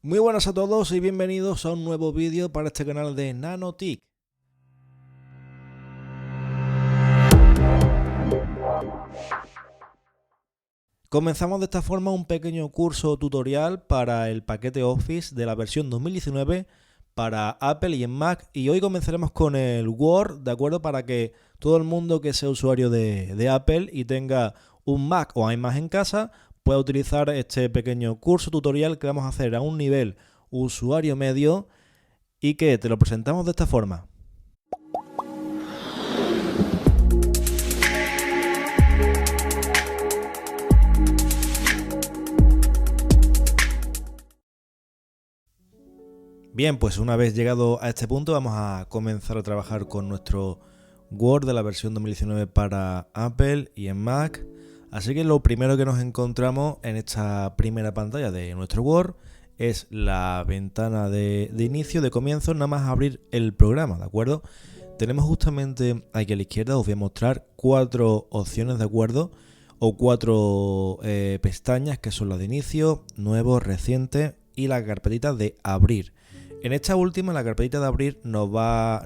Muy buenas a todos y bienvenidos a un nuevo vídeo para este canal de Nanotic. Comenzamos de esta forma un pequeño curso tutorial para el paquete Office de la versión 2019 para Apple y en Mac, y hoy comenzaremos con el Word, ¿de acuerdo? Para que todo el mundo que sea usuario de Apple y tenga un Mac o iMac en casa pueda utilizar este pequeño curso tutorial que vamos a hacer a un nivel usuario medio y que te lo presentamos de esta forma. Bien, pues una vez llegado a este punto vamos a comenzar a trabajar con nuestro Word de la versión 2019 para Apple y en Mac. Así que lo primero que nos encontramos en esta primera pantalla de nuestro Word es la ventana de inicio, de comienzo, nada más abrir el programa, ¿de acuerdo? Tenemos justamente aquí a la izquierda, os voy a mostrar 4 opciones, ¿de acuerdo? O 4 pestañas que son las de inicio, nuevo, reciente y la carpetita de abrir. En esta última, la carpetita de abrir nos va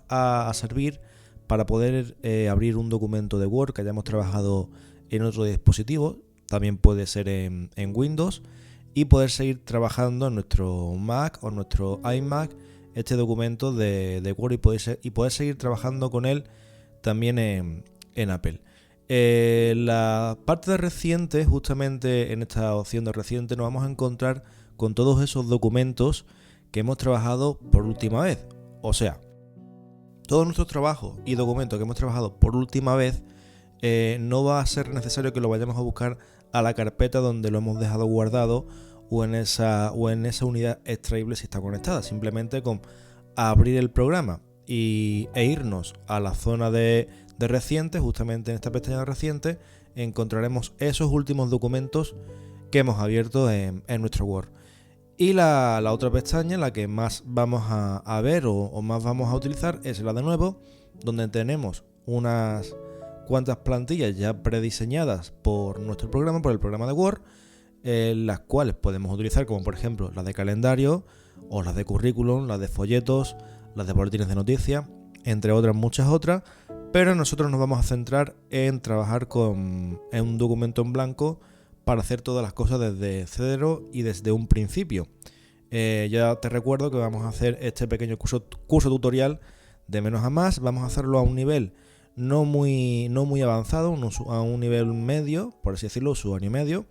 a servir para poder abrir un documento de Word que hayamos trabajado en otro dispositivo, también puede ser en Windows, y poder seguir trabajando en nuestro Mac o nuestro iMac este documento de Word y poder seguir trabajando con él también en Apple. La parte de reciente, justamente en esta opción de reciente, nos vamos a encontrar con todos esos documentos que hemos trabajado por última vez. O sea, todos nuestros trabajos y documentos que hemos trabajado por última vez, no va a ser necesario que lo vayamos a buscar a la carpeta donde lo hemos dejado guardado o en esa unidad extraíble si está conectada. Simplemente con abrir el programa e irnos a la zona de reciente, justamente en esta pestaña de reciente, encontraremos esos últimos documentos que hemos abierto en nuestro Word. Y la otra pestaña, la que más vamos a ver o más vamos a utilizar, es la de nuevo, donde tenemos unas cuantas plantillas ya prediseñadas por nuestro programa, por el programa de Word, las cuales podemos utilizar, como por ejemplo las de calendario, o las de currículum, las de folletos, las de boletines de noticias, entre otras muchas otras, pero nosotros nos vamos a centrar en trabajar en un documento en blanco para hacer todas las cosas desde cero y desde un principio. Ya te recuerdo que vamos a hacer este pequeño curso tutorial de menos a más. Vamos a hacerlo a un nivel no muy avanzado, a un nivel medio, por así decirlo, usuario medio.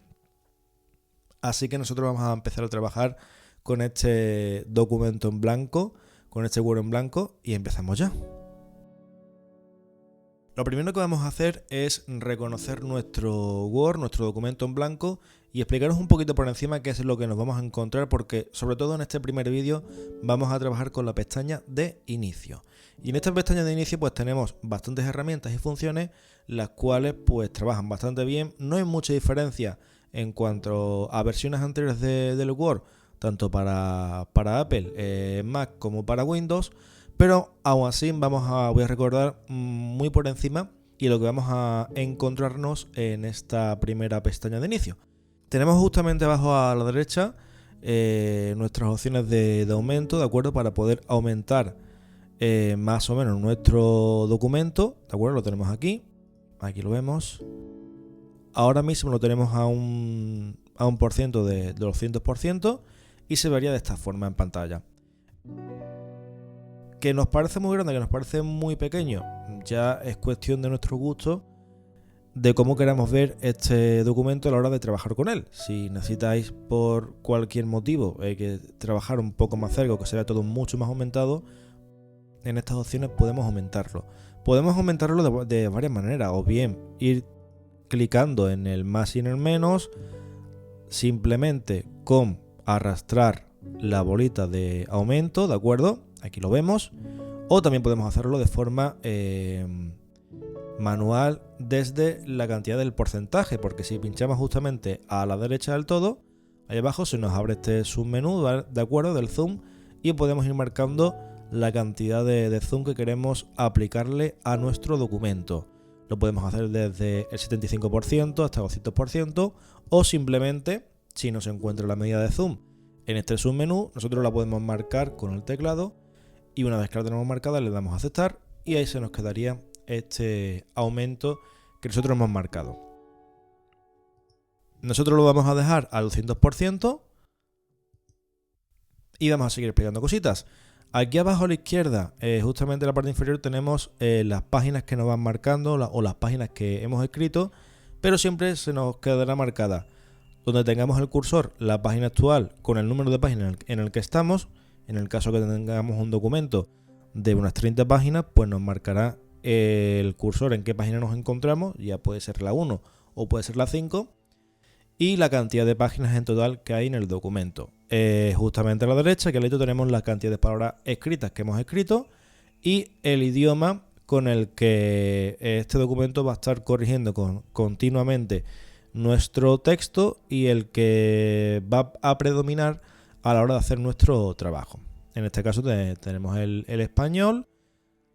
Así que nosotros vamos a empezar a trabajar con este documento en blanco, con este Word en blanco, y empezamos ya. Lo primero que vamos a hacer es reconocer nuestro Word, nuestro documento en blanco, y explicaros un poquito por encima qué es lo que nos vamos a encontrar, porque sobre todo en este primer vídeo vamos a trabajar con la pestaña de inicio. Y en esta pestaña de inicio pues tenemos bastantes herramientas y funciones, las cuales pues trabajan bastante bien. No hay mucha diferencia en cuanto a versiones anteriores del Word, tanto para Apple, Mac como para Windows. Pero aún así voy a recordar muy por encima y lo que vamos a encontrarnos en esta primera pestaña de inicio. Tenemos justamente abajo a la derecha nuestras opciones de aumento, ¿de acuerdo? Para poder aumentar más o menos nuestro documento, ¿de acuerdo? Lo tenemos aquí lo vemos. Ahora mismo lo tenemos a un por ciento de 200% y se vería de esta forma en pantalla. Que nos parece muy grande, que nos parece muy pequeño, ya es cuestión de nuestro gusto, de cómo queramos ver este documento a la hora de trabajar con él. Si necesitáis por cualquier motivo que trabajar un poco más cerca o que se vea todo mucho más aumentado, en estas opciones podemos aumentarlo. Podemos aumentarlo de varias maneras, o bien ir clicando en el más y en el menos, simplemente con arrastrar la bolita de aumento, ¿de acuerdo? Aquí lo vemos. O también podemos hacerlo de forma manual desde la cantidad del porcentaje, porque si pinchamos justamente a la derecha del todo, ahí abajo se nos abre este submenú, ¿de acuerdo? Del zoom, y podemos ir marcando la cantidad de zoom que queremos aplicarle a nuestro documento. Lo podemos hacer desde el 75% hasta el 200%, o simplemente, si no se encuentra la medida de zoom En este submenú nosotros la podemos marcar con el teclado y una vez que la tenemos marcada le damos a aceptar y ahí se nos quedaría este aumento que nosotros hemos marcado. Nosotros lo vamos a dejar al 200% y vamos a seguir explicando cositas. Aquí abajo a la izquierda, justamente en la parte inferior, tenemos las páginas que nos van marcando o las páginas que hemos escrito, pero siempre se nos quedará marcada donde tengamos el cursor la página actual con el número de páginas en el que estamos. En el caso que tengamos un documento de unas 30 páginas, pues nos marcará el cursor en qué página nos encontramos, ya puede ser la 1 o puede ser la 5, y la cantidad de páginas en total que hay en el documento. Justamente a la derecha, que al lado tenemos la cantidad de palabras escritas que hemos escrito y el idioma con el que este documento va a estar corrigiendo continuamente nuestro texto y el que va a predominar a la hora de hacer nuestro trabajo. En este caso tenemos el español,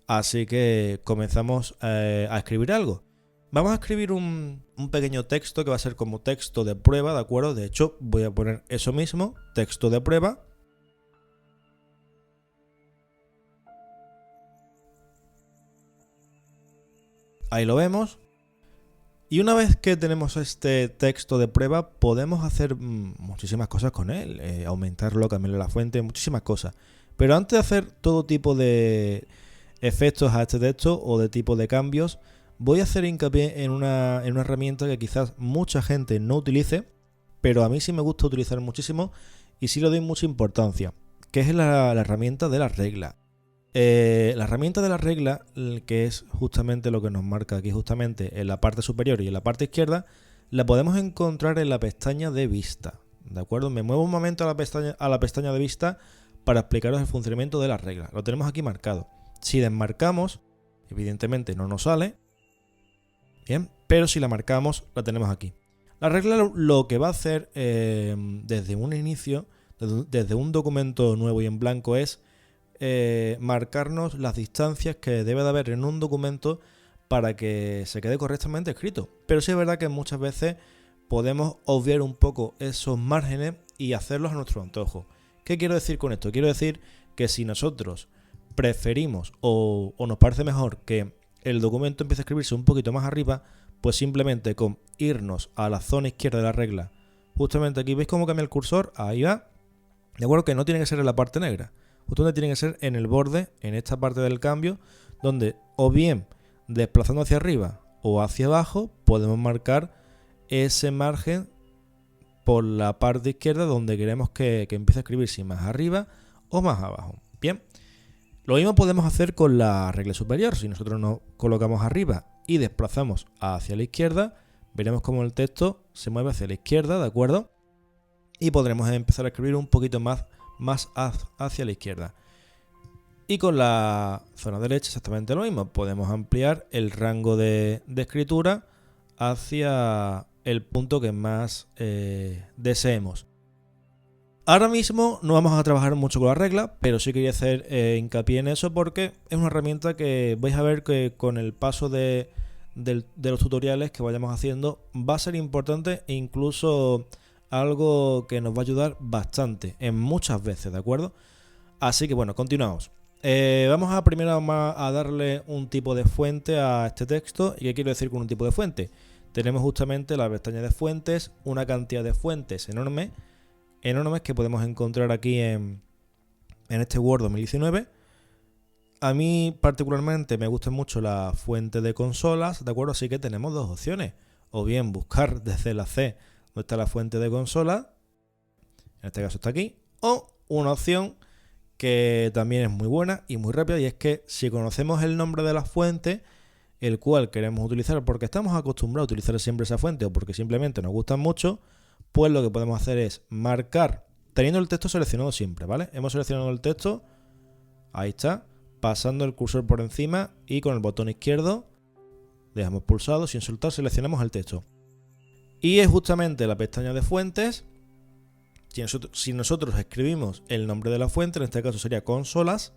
así que comenzamos a escribir algo. Vamos a escribir un pequeño texto que va a ser como texto de prueba, ¿de acuerdo? De hecho, voy a poner eso mismo, texto de prueba. Ahí lo vemos. Y una vez que tenemos este texto de prueba, podemos hacer muchísimas cosas con él. Aumentarlo, cambiarle la fuente, muchísimas cosas. Pero antes de hacer todo tipo de efectos a este texto o de tipo de cambios, voy a hacer hincapié en una herramienta que quizás mucha gente no utilice, pero a mí sí me gusta utilizar muchísimo y sí le doy mucha importancia, que es la herramienta de la regla. La herramienta de la regla, que es justamente lo que nos marca aquí justamente en la parte superior y en la parte izquierda, la podemos encontrar en la pestaña de vista, ¿de acuerdo? Me muevo un momento a la pestaña de vista para explicaros el funcionamiento de la regla. Lo tenemos aquí marcado. Si desmarcamos, evidentemente no nos sale, bien, pero si la marcamos, la tenemos aquí. La regla lo que va a hacer desde un inicio, desde un documento nuevo y en blanco, es marcarnos las distancias que debe de haber en un documento para que se quede correctamente escrito. Pero sí es verdad que muchas veces podemos obviar un poco esos márgenes y hacerlos a nuestro antojo. ¿Qué quiero decir con esto? Quiero decir que si nosotros preferimos o nos parece mejor que el documento empiece a escribirse un poquito más arriba, pues simplemente con irnos a la zona izquierda de la regla, justamente aquí, ¿veis cómo cambia el cursor? Ahí va. De acuerdo que no tiene que ser en la parte negra, justamente tiene que ser en el borde, en esta parte del cambio, donde o bien desplazando hacia arriba o hacia abajo podemos marcar ese margen por la parte izquierda donde queremos que empiece a escribirse más arriba o más abajo. Bien, lo mismo podemos hacer con la regla superior. Si nosotros nos colocamos arriba y desplazamos hacia la izquierda, veremos cómo el texto se mueve hacia la izquierda, ¿de acuerdo? Y podremos empezar a escribir un poquito más hacia la izquierda. Y con la zona derecha exactamente lo mismo. Podemos ampliar el rango de escritura hacia el punto que más deseemos. Ahora mismo no vamos a trabajar mucho con la regla, pero sí quería hacer hincapié en eso porque es una herramienta que vais a ver que con el paso de los tutoriales que vayamos haciendo va a ser importante e incluso algo que nos va a ayudar bastante en muchas veces, ¿de acuerdo? Así que bueno, continuamos. Vamos a primero a darle un tipo de fuente a este texto. ¿Y qué quiero decir con un tipo de fuente? Tenemos justamente la pestaña de fuentes, una cantidad de fuentes enormes que podemos encontrar aquí en este Word 2019. A mí particularmente me gusta mucho la fuente de consolas, ¿de acuerdo? Así que tenemos dos opciones. O bien buscar desde la C donde está la fuente de consola, en este caso está aquí, o una opción que también es muy buena y muy rápida, y es que si conocemos el nombre de la fuente el cual queremos utilizar porque estamos acostumbrados a utilizar siempre esa fuente o porque simplemente nos gustan mucho, pues lo que podemos hacer es marcar, teniendo el texto seleccionado siempre, ¿vale? Hemos seleccionado el texto, ahí está, pasando el cursor por encima y con el botón izquierdo dejamos pulsado, sin soltar seleccionamos el texto. Y es justamente la pestaña de fuentes. Si nosotros escribimos el nombre de la fuente, en este caso sería consolas,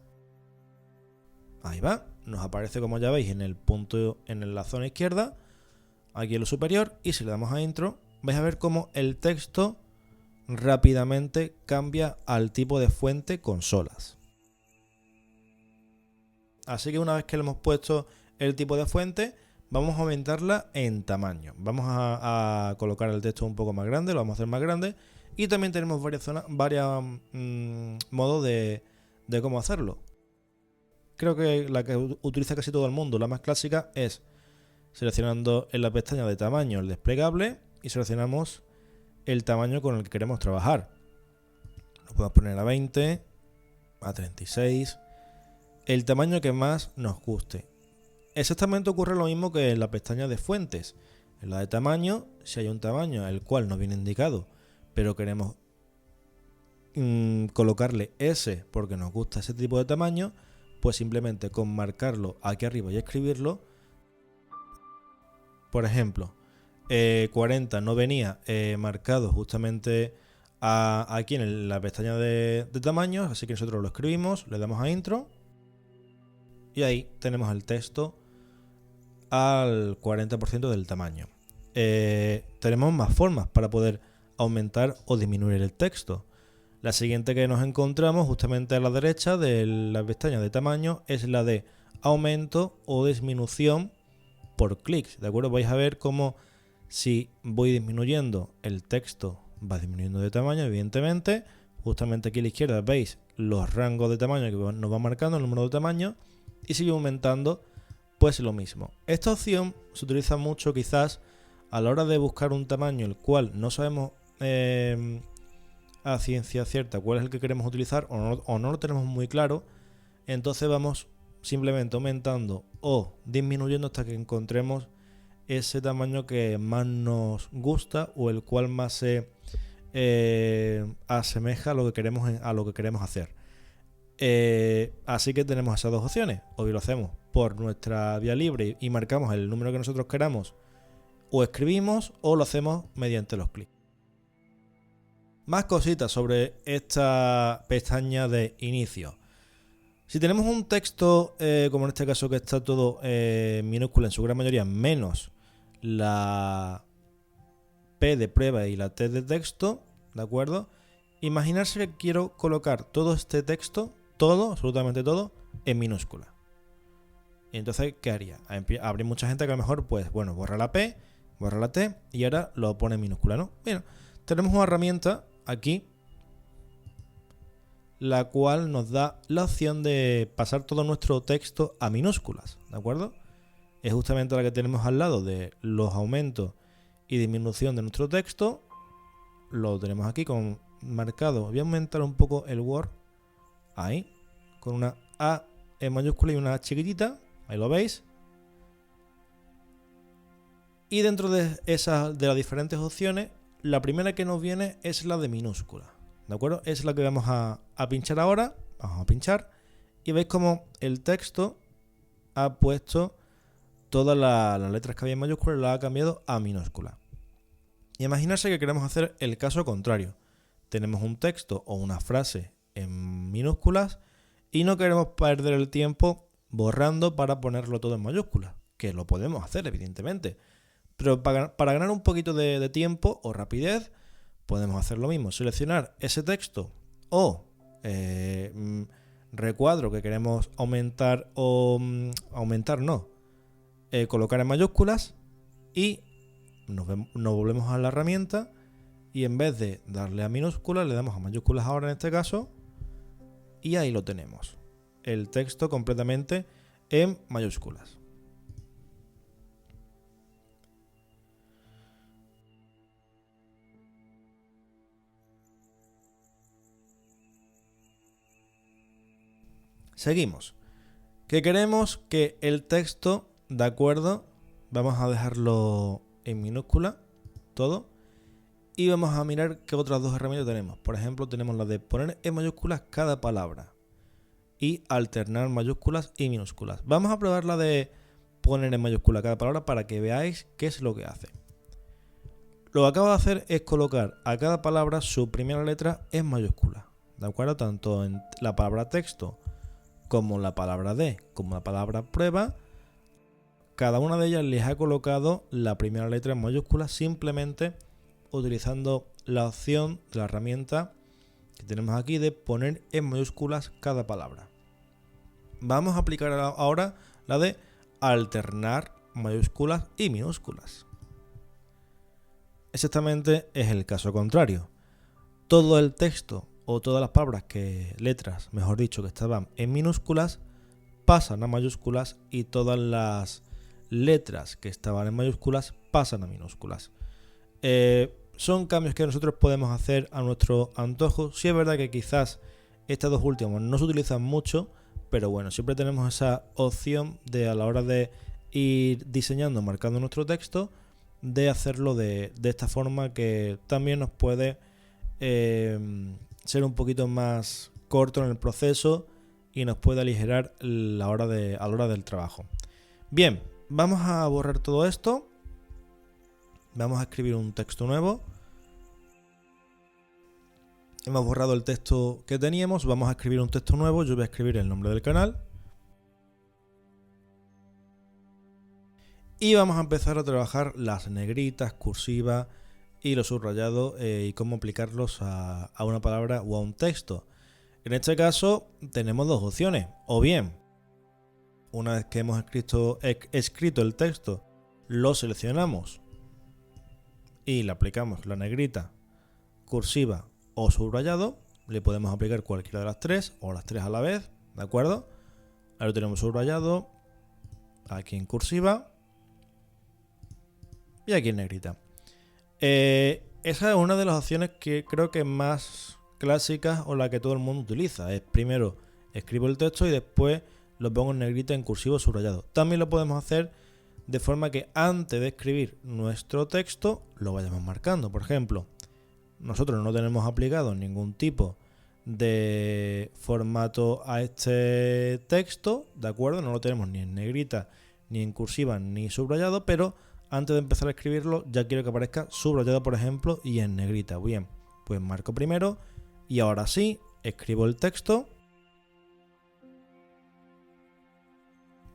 ahí va, nos aparece como ya veis en el punto, en la zona izquierda, aquí en lo superior, y si le damos a intro, vais a ver cómo el texto rápidamente cambia al tipo de fuente con solas. Así que una vez que le hemos puesto el tipo de fuente, vamos a aumentarla en tamaño. Vamos a colocar el texto un poco más grande, lo vamos a hacer más grande. Y también tenemos varios modos de cómo hacerlo. Creo que la que utiliza casi todo el mundo, la más clásica, es seleccionando en la pestaña de tamaño el desplegable y seleccionamos el tamaño con el que queremos trabajar. Lo podemos poner a 20, a 36, el tamaño que más nos guste. Exactamente ocurre lo mismo que en la pestaña de fuentes. En la de tamaño, si hay un tamaño el cual nos viene indicado, pero queremos colocarle ese porque nos gusta ese tipo de tamaño, pues simplemente con marcarlo aquí arriba y escribirlo. Por ejemplo, 40 no venía marcado justamente aquí en la pestaña de tamaños, así que nosotros lo escribimos, le damos a intro y ahí tenemos el texto al 40% del tamaño. Tenemos más formas para poder aumentar o disminuir el texto. La siguiente que nos encontramos justamente a la derecha de la pestaña de tamaño es la de aumento o disminución por clics, ¿de acuerdo? Vais a ver cómo si voy disminuyendo el texto va disminuyendo de tamaño, evidentemente. Justamente aquí a la izquierda veis los rangos de tamaño que nos va marcando, el número de tamaño, y sigue aumentando, pues lo mismo. Esta opción se utiliza mucho quizás a la hora de buscar un tamaño el cual no sabemos a ciencia cierta cuál es el que queremos utilizar o no lo tenemos muy claro. Entonces vamos simplemente aumentando o disminuyendo hasta que encontremos ese tamaño que más nos gusta o el cual más se asemeja a lo que queremos hacer. Así que tenemos esas dos opciones. O lo hacemos por nuestra vía libre y marcamos el número que nosotros queramos, o escribimos, o lo hacemos mediante los clics. Más cositas sobre esta pestaña de inicio. Si tenemos un texto, como en este caso que está todo minúscula en su gran mayoría, menos la P de prueba y la T de texto, ¿de acuerdo? Imaginarse que quiero colocar todo este texto, todo, absolutamente todo, en minúscula. Y entonces, ¿qué haría? Habría mucha gente que a lo mejor, pues, bueno, borra la P, borra la T y ahora lo pone en minúscula, ¿no? Bueno, tenemos una herramienta aquí, la cual nos da la opción de pasar todo nuestro texto a minúsculas, ¿de acuerdo? Es justamente la que tenemos al lado de los aumentos y disminución de nuestro texto. Lo tenemos aquí con marcado. Voy a aumentar un poco el Word, ahí, con una A en mayúscula y una A chiquitita, ahí lo veis. Y dentro de las diferentes opciones, la primera que nos viene es la de minúscula, ¿de acuerdo? Es la que vamos a pinchar ahora. Vamos a pinchar y veis como el texto ha puesto todas las letras que había en mayúscula y las ha cambiado a minúscula. Imaginarse que queremos hacer el caso contrario. Tenemos un texto o una frase en minúsculas y no queremos perder el tiempo borrando para ponerlo todo en mayúsculas, que lo podemos hacer evidentemente. Pero para ganar un poquito de tiempo o rapidez, podemos hacer lo mismo. Seleccionar ese texto o recuadro que queremos aumentar o colocar en mayúsculas y nos volvemos a la herramienta y en vez de darle a minúsculas, le damos a mayúsculas ahora en este caso y ahí lo tenemos. El texto completamente en mayúsculas. Seguimos. Que queremos que el texto, de acuerdo, vamos a dejarlo en minúscula, todo, y vamos a mirar qué otras dos herramientas tenemos. Por ejemplo, tenemos la de poner en mayúsculas cada palabra y alternar mayúsculas y minúsculas. Vamos a probar la de poner en mayúscula cada palabra para que veáis qué es lo que hace. Lo que acabo de hacer es colocar a cada palabra su primera letra en mayúscula, ¿de acuerdo? Tanto en la palabra texto como la palabra de, como la palabra prueba, cada una de ellas les ha colocado la primera letra en mayúscula simplemente utilizando la opción de la herramienta que tenemos aquí de poner en mayúsculas cada palabra. Vamos a aplicar ahora la de alternar mayúsculas y minúsculas. Exactamente es el caso contrario. Todo el texto o todas las palabras letras, mejor dicho, que estaban en minúsculas, pasan a mayúsculas y todas las letras que estaban en mayúsculas pasan a minúsculas. Son cambios que nosotros podemos hacer a nuestro antojo. Sí es verdad que quizás estas dos últimas no se utilizan mucho, pero bueno, siempre tenemos esa opción de a la hora de ir diseñando, marcando nuestro texto, de hacerlo de esta forma que también nos puede ser un poquito más corto en el proceso y nos puede aligerar a la hora del trabajo. Bien, vamos a borrar todo esto. Vamos a escribir un texto nuevo. Hemos borrado el texto que teníamos. Vamos a escribir un texto nuevo. Yo voy a escribir el nombre del canal. Y vamos a empezar a trabajar las negritas, cursivas y los subrayados y cómo aplicarlos a una palabra o a un texto. En este caso tenemos dos opciones. O bien, una vez que hemos escrito el texto, lo seleccionamos y le aplicamos la negrita, cursiva o subrayado. Le podemos aplicar cualquiera de las tres o las tres a la vez, ¿de acuerdo? Ahí lo tenemos subrayado, aquí en cursiva y aquí en negrita. Esa es una de las opciones que creo que es más clásicas o la que todo el mundo utiliza. Es primero escribo el texto y después lo pongo en negrita, en cursivo, subrayado. También lo podemos hacer de forma que antes de escribir nuestro texto lo vayamos marcando. Por ejemplo, nosotros no tenemos aplicado ningún tipo de formato a este texto, ¿de acuerdo? No lo tenemos ni en negrita, ni en cursiva, ni subrayado, pero antes de empezar a escribirlo ya quiero que aparezca subrayado, por ejemplo, y en negrita. Bien, pues marco primero y ahora sí, escribo el texto.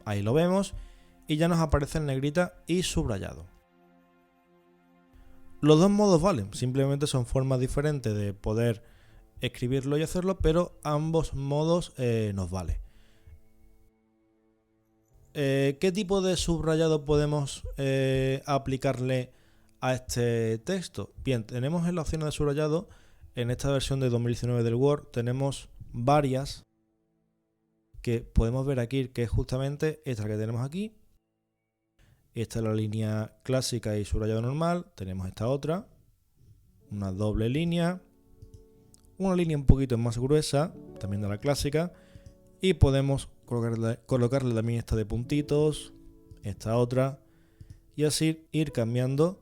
Ahí lo vemos y ya nos aparece en negrita y subrayado. Los dos modos valen, simplemente son formas diferentes de poder escribirlo y hacerlo, pero ambos modos nos vale. ¿Qué tipo de subrayado podemos aplicarle a este texto? Bien, tenemos en la opción de subrayado, en esta versión de 2019 del Word, tenemos varias que podemos ver aquí, que es justamente esta que tenemos aquí. Esta es la línea clásica y subrayado normal. Tenemos esta otra, una doble línea, una línea un poquito más gruesa, también de la clásica, y podemos colocarle también esta de puntitos, esta otra, y así ir cambiando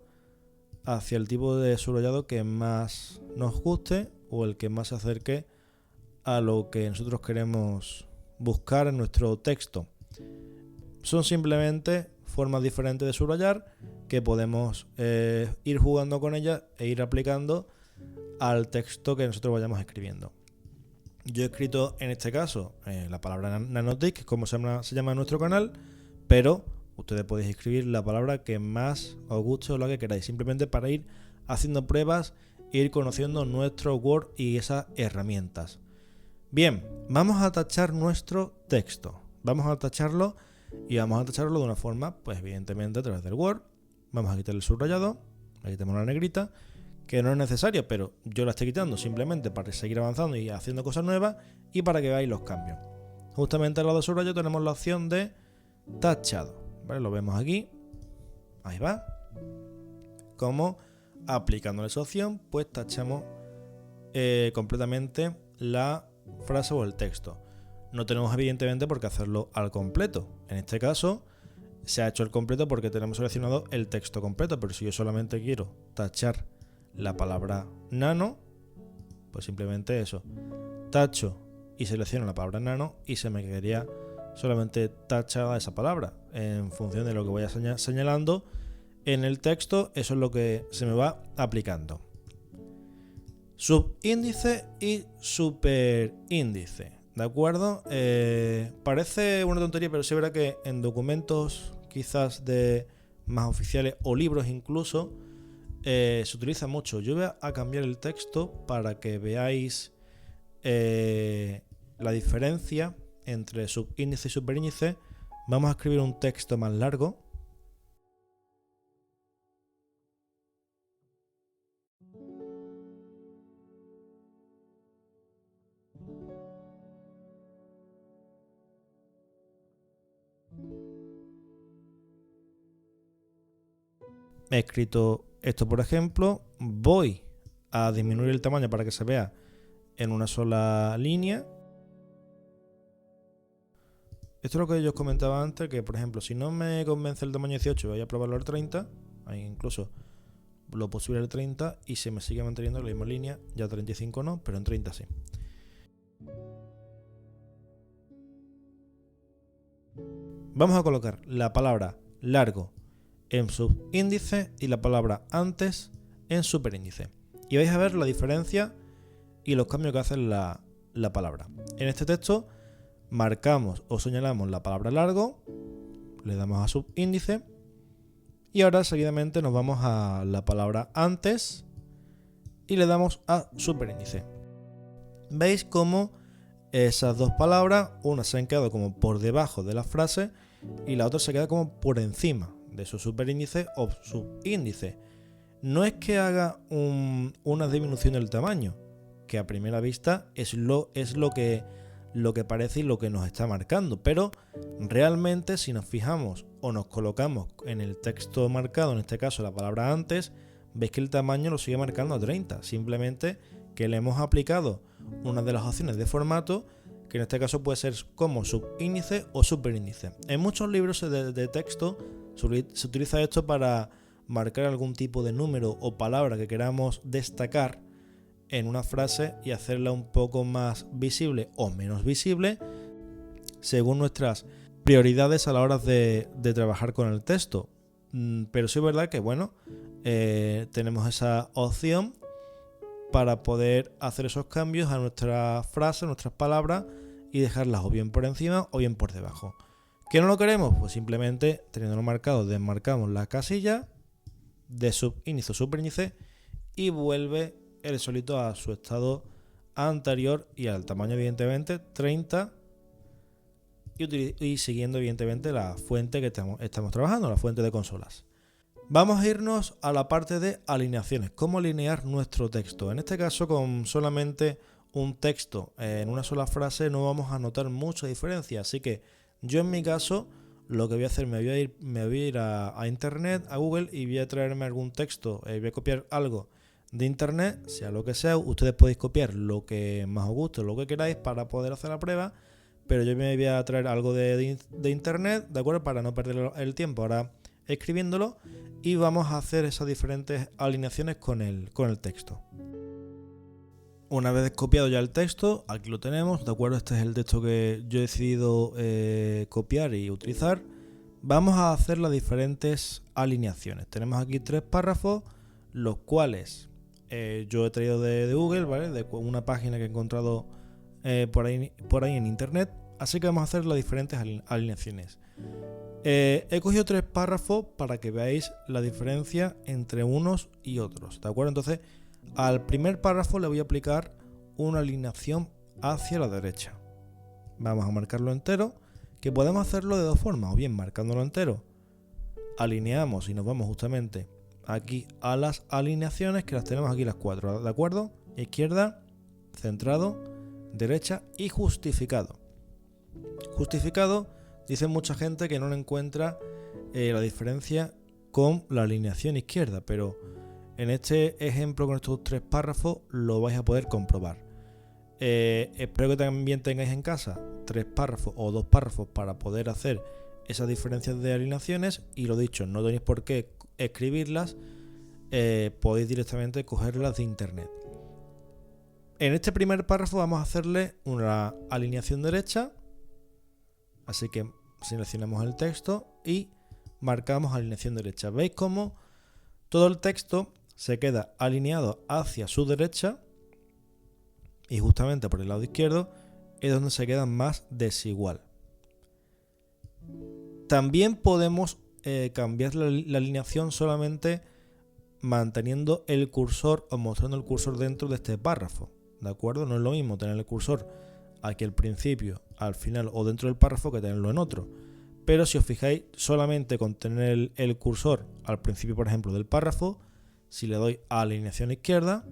hacia el tipo de subrayado que más nos guste o el que más se acerque a lo que nosotros queremos buscar en nuestro texto. Son simplemente formas diferentes de subrayar que podemos ir jugando con ellas e ir aplicando al texto que nosotros vayamos escribiendo. Yo he escrito en este caso la palabra Nanotic, como se llama en nuestro canal, pero ustedes podéis escribir la palabra que más os guste o la que queráis, simplemente para ir haciendo pruebas e ir conociendo nuestro Word y esas herramientas. Bien, vamos a tachar nuestro texto. Vamos a tacharlo y vamos a tacharlo de una forma, pues evidentemente a través del Word. Vamos a quitar el subrayado, aquí tenemos la negrita, que no es necesaria, pero yo la estoy quitando simplemente para seguir avanzando y haciendo cosas nuevas y para que veáis los cambios. Justamente al lado de subrayado tenemos la opción de tachado, ¿vale? Lo vemos aquí, ahí va. Como aplicando esa opción, pues tachamos completamente la frase o el texto. No tenemos evidentemente por qué hacerlo al completo. En este caso se ha hecho el completo porque tenemos seleccionado el texto completo, pero si yo solamente quiero tachar la palabra nano, pues simplemente eso, tacho y selecciono la palabra nano y se me quedaría solamente tachada esa palabra. En función de lo que voy señalando en el texto, eso es lo que se me va aplicando. Subíndice y superíndice, ¿de acuerdo? Parece una tontería, pero sí es verdad que en documentos quizás de más oficiales o libros incluso, se utiliza mucho. Yo voy a cambiar el texto para que veáis la diferencia entre subíndice y superíndice. Vamos a escribir un texto más largo. He escrito esto, por ejemplo. Voy a disminuir el tamaño para que se vea en una sola línea. Esto es lo que yo os comentaba antes, que por ejemplo, si no me convence el tamaño 18, voy a probarlo al 30, ahí incluso lo posible al 30 y se me sigue manteniendo en la misma línea, ya 35 no, pero en 30 sí. Vamos a colocar la palabra largo en subíndice y la palabra antes en superíndice. Y vais a ver la diferencia y los cambios que hace la palabra. En este texto marcamos o señalamos la palabra largo, le damos a subíndice y ahora seguidamente nos vamos a la palabra antes y le damos a superíndice. Veis cómo esas dos palabras, una se han quedado como por debajo de la frase y la otra se queda como por encima de su superíndice o subíndice. No es que haga una disminución del tamaño, que a primera vista es lo que parece y lo que nos está marcando, pero realmente si nos fijamos o nos colocamos en el texto marcado, en este caso la palabra antes, veis que el tamaño lo sigue marcando a 30, simplemente que le hemos aplicado una de las opciones de formato, que en este caso puede ser como subíndice o superíndice. En muchos libros de texto se utiliza esto para marcar algún tipo de número o palabra que queramos destacar en una frase y hacerla un poco más visible o menos visible según nuestras prioridades a la hora de trabajar con el texto. Pero sí es verdad que tenemos esa opción para poder hacer esos cambios a nuestras frases, nuestras palabras y dejarlas o bien por encima o bien por debajo. ¿Que no lo queremos? Pues simplemente teniéndolo marcado desmarcamos la casilla de subíndice o superíndice y vuelve el solito a su estado anterior y al tamaño evidentemente 30 y siguiendo evidentemente la fuente que estamos trabajando, la fuente de consolas. Vamos a irnos a la parte de alineaciones, cómo alinear nuestro texto. En este caso, con solamente un texto en una sola frase no vamos a notar mucha diferencia, así que yo en mi caso lo que voy a hacer, me voy a ir a internet, a Google, y voy a traerme algún texto, voy a copiar algo de internet, sea lo que sea. Ustedes podéis copiar lo que más os guste, lo que queráis para poder hacer la prueba, pero yo me voy a traer algo de internet, ¿de acuerdo? Para no perder el tiempo ahora escribiéndolo, y vamos a hacer esas diferentes alineaciones con el texto. Una vez copiado ya el texto, aquí lo tenemos, ¿de acuerdo? Este es el texto que yo he decidido copiar y utilizar. Vamos a hacer las diferentes alineaciones. Tenemos aquí 3 párrafos, los cuales yo he traído de Google, ¿vale? De una página que he encontrado por ahí en internet. Así que vamos a hacer las diferentes alineaciones. He cogido 3 párrafos para que veáis la diferencia entre unos y otros, ¿de acuerdo? Entonces, al primer párrafo le voy a aplicar una alineación hacia la derecha. Vamos a marcarlo entero, que podemos hacerlo de dos formas, o bien marcándolo entero, alineamos y nos vamos justamente aquí a las alineaciones, que las tenemos aquí las 4, ¿de acuerdo? Izquierda, centrado, derecha y justificado. Justificado, dice mucha gente que no le encuentra la diferencia con la alineación izquierda, pero en este ejemplo con estos 3 párrafos lo vais a poder comprobar. Espero que también tengáis en casa 3 párrafos o 2 párrafos para poder hacer esas diferencias de alineaciones, y lo dicho, no tenéis por qué escribirlas, podéis directamente cogerlas de internet. En este primer párrafo vamos a hacerle una alineación derecha, así que seleccionamos el texto y marcamos alineación derecha. ¿Veis cómo todo el texto se queda alineado hacia su derecha? Y justamente por el lado izquierdo es donde se queda más desigual. También podemos cambiar la alineación solamente manteniendo el cursor o mostrando el cursor dentro de este párrafo, ¿de acuerdo? No es lo mismo tener el cursor aquí al principio, al final o dentro del párrafo que tenerlo en otro. Pero si os fijáis, solamente con tener el cursor al principio, por ejemplo, del párrafo, si le doy a alineación izquierda,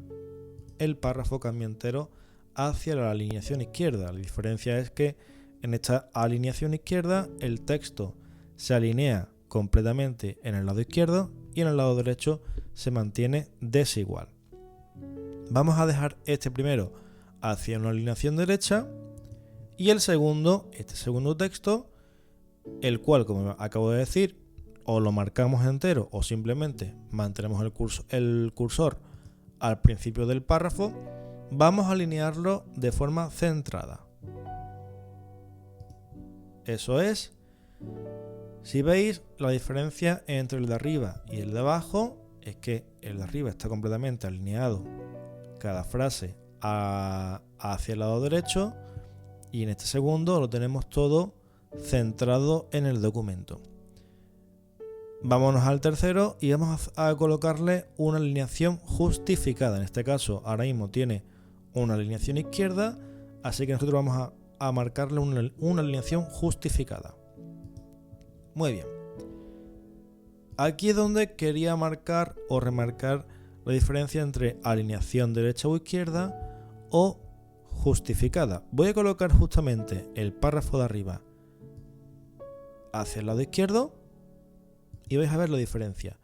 el párrafo cambia entero hacia la alineación izquierda. La diferencia es que en esta alineación izquierda el texto se alinea completamente en el lado izquierdo y en el lado derecho se mantiene desigual. Vamos a dejar este primero hacia una alineación derecha y el segundo, este segundo texto, el cual, como acabo de decir, o lo marcamos entero o simplemente mantenemos el cursor al principio del párrafo, vamos a alinearlo de forma centrada. Eso es, si veis, la diferencia entre el de arriba y el de abajo es que el de arriba está completamente alineado cada frase hacia el lado derecho y en este segundo lo tenemos todo centrado en el documento. Vámonos al tercero y vamos a colocarle una alineación justificada. En este caso ahora mismo tiene una alineación izquierda, así que nosotros vamos a marcarle una alineación justificada. Muy bien. Aquí es donde quería marcar o remarcar la diferencia entre alineación derecha o izquierda o justificada. Voy a colocar justamente el párrafo de arriba hacia el lado izquierdo y vais a ver la diferencia.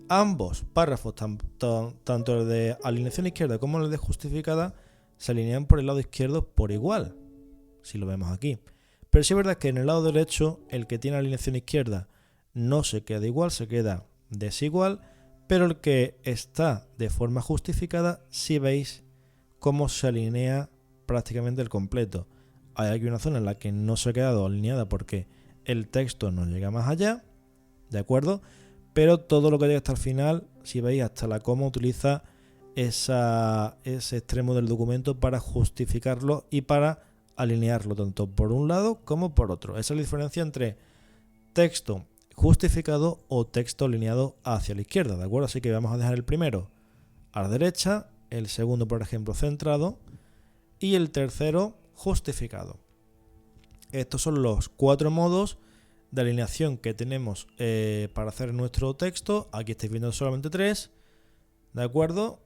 Ambos párrafos, tanto el de alineación izquierda como el de justificada, se alinean por el lado izquierdo por igual, si lo vemos aquí. Pero sí es verdad que en el lado derecho, el que tiene alineación izquierda no se queda igual, se queda desigual, pero el que está de forma justificada, sí veis cómo se alinea prácticamente el completo. Hay aquí una zona en la que no se ha quedado alineada porque el texto no llega más allá, ¿de acuerdo? Pero todo lo que llega hasta el final, si veis, hasta la coma utiliza ese extremo del documento para justificarlo y para alinearlo tanto por un lado como por otro. Esa es la diferencia entre texto justificado o texto alineado hacia la izquierda, ¿de acuerdo? Así que vamos a dejar el primero a la derecha, el segundo, por ejemplo, centrado y el tercero justificado. Estos son los 4 modos de alineación que tenemos para hacer nuestro texto. Aquí estáis viendo solamente 3, ¿de acuerdo?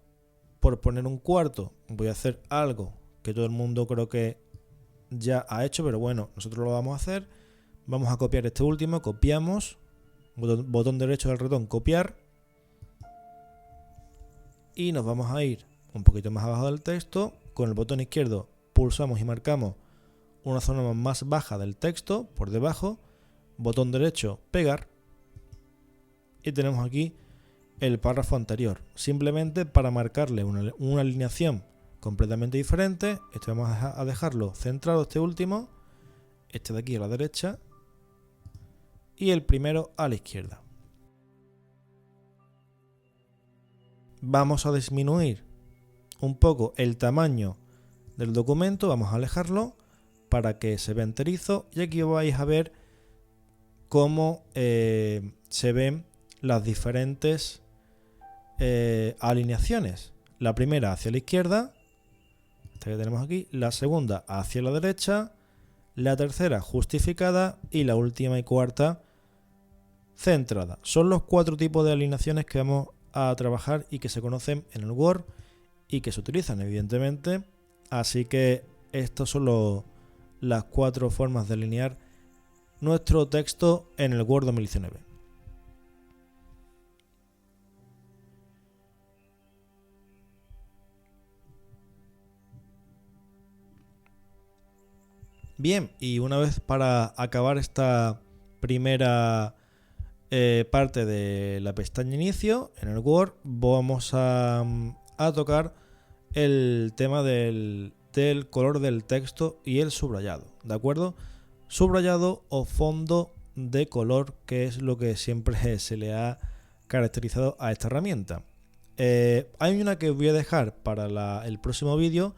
Por poner un cuarto voy a hacer algo que todo el mundo creo que ya ha hecho, pero bueno, nosotros lo vamos a hacer. Vamos a copiar este último, copiamos, botón derecho del ratón, copiar, y nos vamos a ir un poquito más abajo del texto. Con el botón izquierdo pulsamos y marcamos una zona más baja del texto por debajo, botón derecho, pegar, y tenemos aquí el párrafo anterior. Simplemente para marcarle una alineación completamente diferente, este vamos a dejarlo centrado, este último, este de aquí a la derecha y el primero a la izquierda. Vamos a disminuir un poco el tamaño del documento, vamos a alejarlo para que se vea enterizo, y aquí vais a ver cómo se ven las diferentes alineaciones. La primera hacia la izquierda, esta que tenemos aquí, la segunda hacia la derecha, la tercera justificada y la última y cuarta centrada. Son los 4 tipos de alineaciones que vamos a trabajar y que se conocen en el Word y que se utilizan evidentemente. Así que estas son las 4 formas de alinear nuestro texto en el Word 2019. Bien, y una vez para acabar esta primera parte de la pestaña inicio en el Word, vamos a tocar el tema del color del texto y el subrayado, ¿de acuerdo? Subrayado o fondo de color, que es lo que siempre se le ha caracterizado a esta herramienta. Hay una que voy a dejar para el próximo vídeo,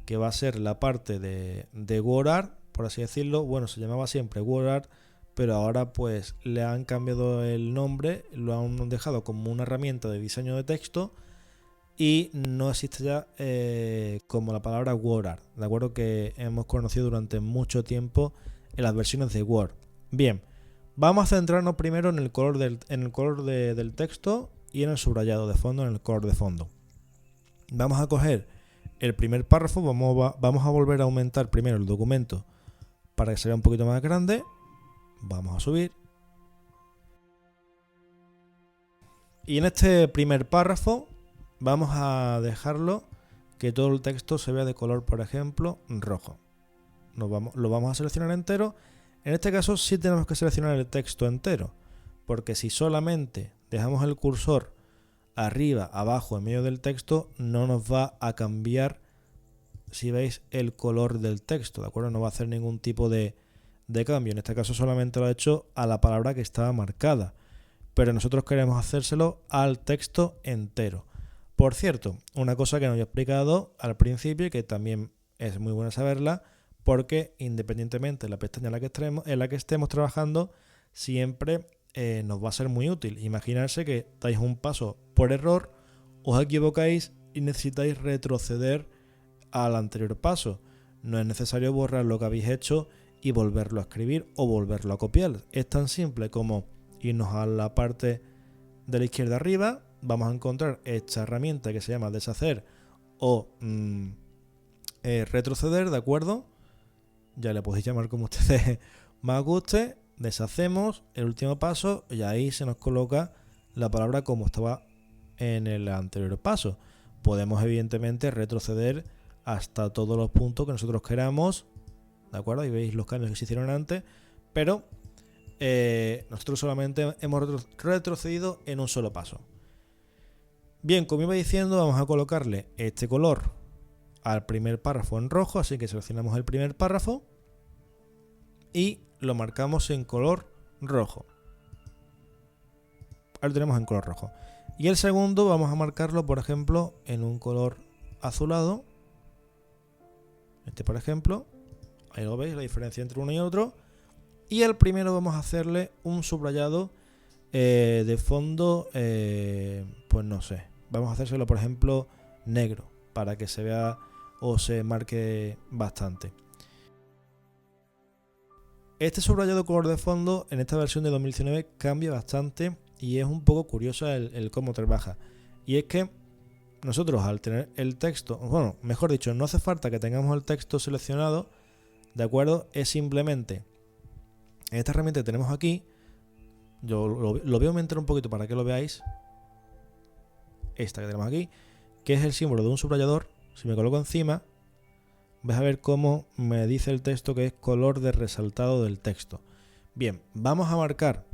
que va a ser la parte de WordArt, por así decirlo. Bueno, se llamaba siempre WordArt, pero ahora pues le han cambiado el nombre, lo han dejado como una herramienta de diseño de texto y no existe ya como la palabra WordArt, ¿de acuerdo? Que hemos conocido durante mucho tiempo en las versiones de Word. Bien, vamos a centrarnos primero en el color del texto y en el subrayado de fondo, en el color de fondo. Vamos a coger el primer párrafo, vamos a volver a aumentar primero el documento para que se vea un poquito más grande. Vamos a subir. Y en este primer párrafo vamos a dejarlo que todo el texto se vea de color, por ejemplo, rojo. Lo vamos a seleccionar entero. En este caso sí tenemos que seleccionar el texto entero, porque si solamente dejamos el cursor arriba, abajo, en medio del texto, no nos va a cambiar, si veis, el color del texto, ¿de acuerdo? No va a hacer ningún tipo de cambio. En este caso solamente lo ha hecho a la palabra que estaba marcada, pero nosotros queremos hacérselo al texto entero. Por cierto, una cosa que no había explicado al principio y que también es muy buena saberla, porque independientemente de la pestaña en la que estemos trabajando, siempre nos va a ser muy útil. Imaginarse que dais un paso por error, os equivocáis y necesitáis retroceder al anterior paso. No es necesario borrar lo que habéis hecho y volverlo a escribir o volverlo a copiar. Es tan simple como irnos a la parte de la izquierda arriba, vamos a encontrar esta herramienta que se llama deshacer o retroceder, ¿de acuerdo? Ya le podéis llamar como ustedes más guste. Deshacemos el último paso y ahí se nos coloca la palabra como estaba en el anterior paso. Podemos evidentemente retroceder hasta todos los puntos que nosotros queramos, ¿de acuerdo? Ahí veis los cambios que se hicieron antes, pero nosotros solamente hemos retrocedido en un solo paso. Bien, como iba diciendo, vamos a colocarle este color al primer párrafo en rojo, así que seleccionamos el primer párrafo y lo marcamos en color rojo. Ahora lo tenemos en color rojo. Y el segundo vamos a marcarlo, por ejemplo, en un color azulado. Este, por ejemplo. Ahí lo veis, la diferencia entre uno y otro. Y al primero vamos a hacerle un subrayado de fondo, pues no sé. Vamos a hacérselo, por ejemplo, negro, para que se vea o se marque bastante. Este subrayado color de fondo en esta versión de 2019 cambia bastante y es un poco curioso el cómo trabaja. Y es que nosotros al tener el texto, bueno, mejor dicho, no hace falta que tengamos el texto seleccionado, ¿de acuerdo? Es simplemente en esta herramienta que tenemos aquí, yo lo voy a aumentar un poquito para que lo veáis. Esta que tenemos aquí, que es el símbolo de un subrayador. Si me coloco encima, vais a ver cómo me dice el texto que es color de resaltado del texto. Bien, vamos a marcar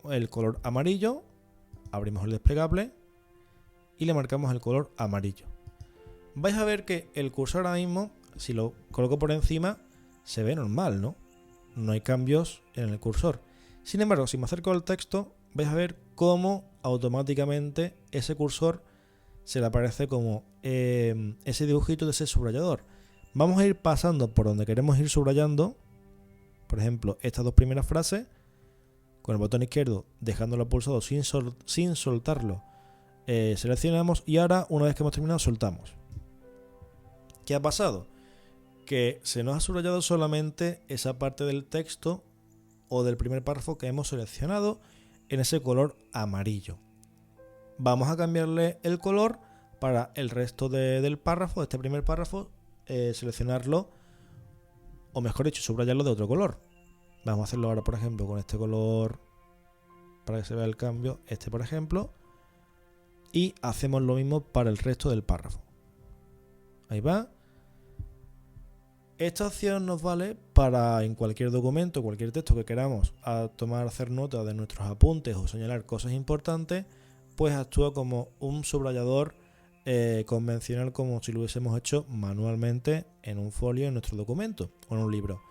el color amarillo, abrimos el desplegable y le marcamos el color amarillo. Vais a ver que el cursor ahora mismo, si lo coloco por encima, se ve normal, ¿no? No hay cambios en el cursor. Sin embargo, si me acerco al texto, vais a ver cómo automáticamente ese cursor se le aparece como ese dibujito de ese subrayador. Vamos a ir pasando por donde queremos ir subrayando. Por ejemplo, estas dos primeras frases, con el botón izquierdo dejándolo pulsado sin soltarlo, seleccionamos y ahora, una vez que hemos terminado, soltamos. ¿Qué ha pasado? Que se nos ha subrayado solamente esa parte del texto o del primer párrafo que hemos seleccionado en ese color amarillo. Vamos a cambiarle el color para el resto del párrafo, de este primer párrafo, seleccionarlo, o mejor dicho, subrayarlo de otro color. Vamos a hacerlo ahora, por ejemplo, con este color, para que se vea el cambio, este por ejemplo, y hacemos lo mismo para el resto del párrafo. Ahí va. Esta opción nos vale para en cualquier documento, cualquier texto que queramos hacer nota de nuestros apuntes o señalar cosas importantes, pues actúa como un subrayador convencional, como si lo hubiésemos hecho manualmente en un folio en nuestro documento o en un libro.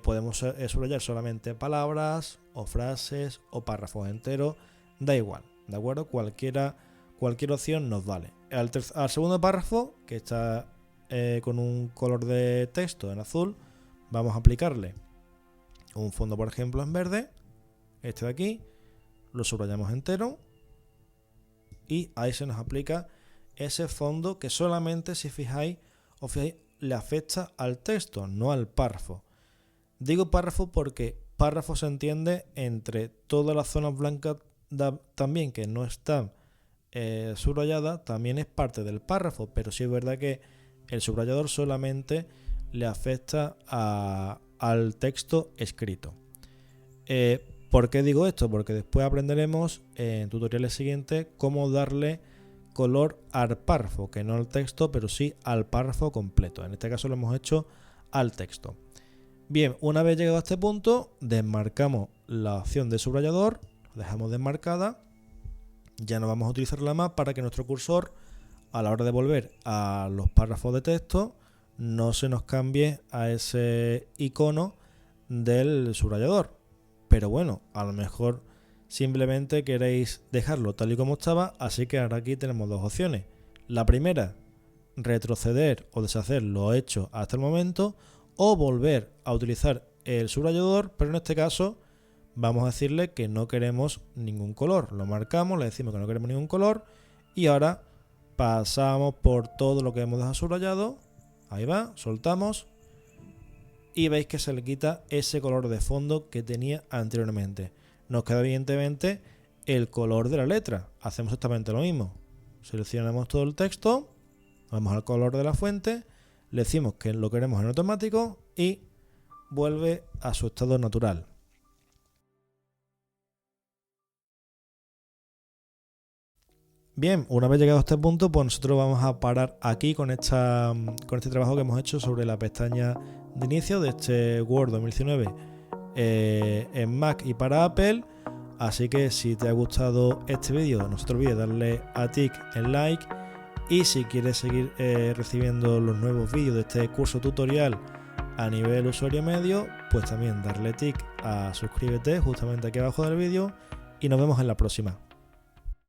Podemos subrayar solamente palabras o frases o párrafos enteros, da igual, ¿de acuerdo? Cualquier opción nos vale. Al segundo párrafo, que está con un color de texto en azul, vamos a aplicarle un fondo por ejemplo en verde, este de aquí, lo subrayamos entero y ahí se nos aplica ese fondo que solamente, si os fijáis, le afecta al texto, no al párrafo. Digo párrafo porque párrafo se entiende entre todas las zonas blancas también que no están subrayadas, también es parte del párrafo, pero sí es verdad que el subrayador solamente le afecta al texto escrito. ¿Por qué digo esto? Porque después aprenderemos en tutoriales siguientes cómo darle color al párrafo, que no al texto, pero sí al párrafo completo. En este caso lo hemos hecho al texto. Bien, una vez llegado a este punto, desmarcamos la opción de subrayador, la dejamos desmarcada, ya no vamos a utilizarla más para que nuestro cursor, a la hora de volver a los párrafos de texto, no se nos cambie a ese icono del subrayador. Pero bueno, a lo mejor simplemente queréis dejarlo tal y como estaba, así que ahora aquí tenemos dos opciones. La primera, retroceder o deshacer lo hecho hasta el momento, o volver a utilizar el subrayador, pero en este caso vamos a decirle que no queremos ningún color. Lo marcamos, le decimos que no queremos ningún color y ahora pasamos por todo lo que hemos dejado subrayado. Ahí va, soltamos y veis que se le quita ese color de fondo que tenía anteriormente. Nos queda evidentemente el color de la letra. Hacemos exactamente lo mismo. Seleccionamos todo el texto, vamos al color de la fuente, le decimos que lo queremos en automático y vuelve a su estado natural. Bien, una vez llegado a este punto, pues nosotros vamos a parar aquí con este trabajo que hemos hecho sobre la pestaña de inicio de este Word 2019 en Mac y para Apple. Así que si te ha gustado este vídeo, no se te olvide darle a tic en like, y si quieres seguir recibiendo los nuevos vídeos de este curso tutorial a nivel usuario medio, pues también darle tic a suscríbete justamente aquí abajo del vídeo y nos vemos en la próxima.